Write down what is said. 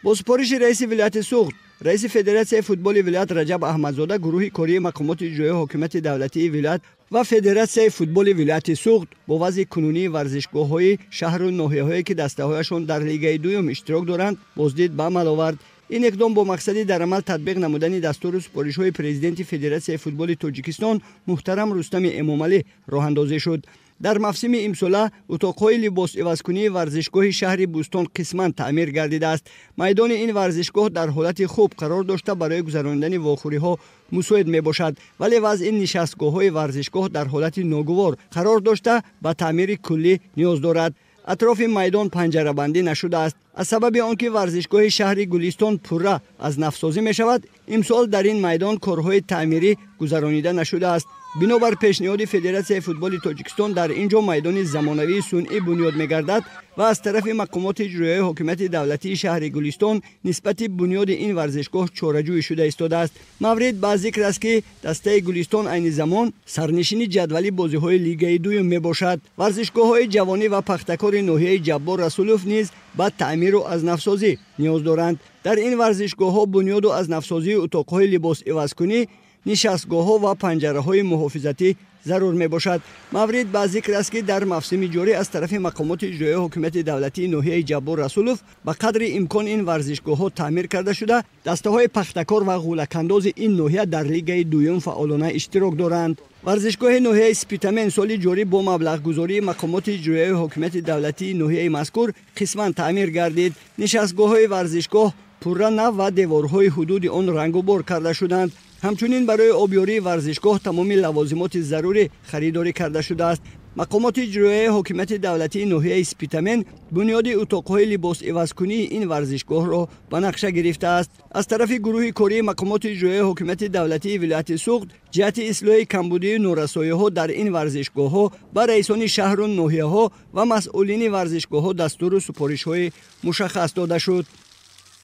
با سپارش رئیس ولایت سوخت، رئیس فدراسیون فوتبال ولایت رجب احمدزاده گروه کاری مقامات اجرایی حکومت دولتی ولایت و فدراسیون فوتبال ولایت سوخت با وضع کنونی ورزشگاه‌های شهر و ناحیه‌هایی که دسته‌هایشان در لیگ دوم اشتراک دارند بازدید به عمل آورد. این اقدام با مقصد در عمل تطبیق نمودن دستور و سپارش‌های پرزیدنت فدراسیون فوتبال تاجیکستان محترم رستم امامعلی راه اندازی شد. در موسم امسال اتاق‌های لباس عوض‌کنی ورزشگاه شهر بوستان قسماً تعمیر گردیده است. میدان این ورزشگاه در حالت خوب قرار داشته برای گذراندن واخوری‌ها مساعد میباشد، ولی وضع این نشستگاه‌های ورزشگاه در حالت ناگوار قرار داشته به تعمیر کلی نیاز دارد. اطراف میدان پنجره بندی نشده است. از سبب آنکه ورزشگاه شهر گلستان پره از نفت‌سازی می شود، امسال در این میدان کارهای تعمیری گذرانیده نشده است. بنابر پیشنهاد فدراسیون فوتبال تاجیکستان در اینجا میدان زمانوی صنعی بنیاد می‌گردد و از طرف مقامات اجرایی حکومت دولتی شهر گلستان نسبت بنیاد این ورزشگاه چاره‌جویی شده ایستاده است. مورد به ذکر است که دسته گلستان عین زمان سرنشین جدول بازی‌های لیگ دوم میباشد. ورزشگاه‌های جوانی و پختکار ناحیه جبار رسولوف نیز با تعمیر و از نفسازی نیاز دارند. در این ورزشگاه‌ها بنیاد و از نفسازی اتاق‌های لباس عوض‌کنی، نشستگاه‌ها و پنجره‌های محافظتی ضرور میباشد. مورد به ذکر است که در موسم جاری از طرف مقامات اجرایی حکومت دولتی ناحیه جبار رسولوف به قدر امکان این ورزشگاه‌ها تعمیر کرده شده، دسته‌های پختکار و غولک‌انداز این ناحیه در لیگ دوم فعالانه اشتراک دارند. ورزشگاه ناحیه اسپیتامن سال جاری با مبلغ گذاری مقامات اجرایی حکومت دولتی ناحیه مذکور قسماً تعمیر گردید. نشستگاه‌های ورزشگاه پره نو و دیوارهای حدود آن رنگ و بار کرده شدند. همچنین برای آبیاری ورزشگاه تمام لوازمات ضروری خریداری کرده شده است. مقامات اجرایی حکومت دولتی ناحیه اسپیتامن بنیاد اتاق‌های لباس عوض‌کنی این ورزشگاه را به نقشه گرفته است. از طرف گروه کاری مقامات اجرایی حکومت دولتی ولایت سوخت جهت اصلاح کمبودی نورسایی‌ها در این ورزشگاه‌ها به رئیسان شهر و ناحیه‌ها و مسئولین ورزشگاه‌ها دستور و سپارش‌های مشخص داده شد.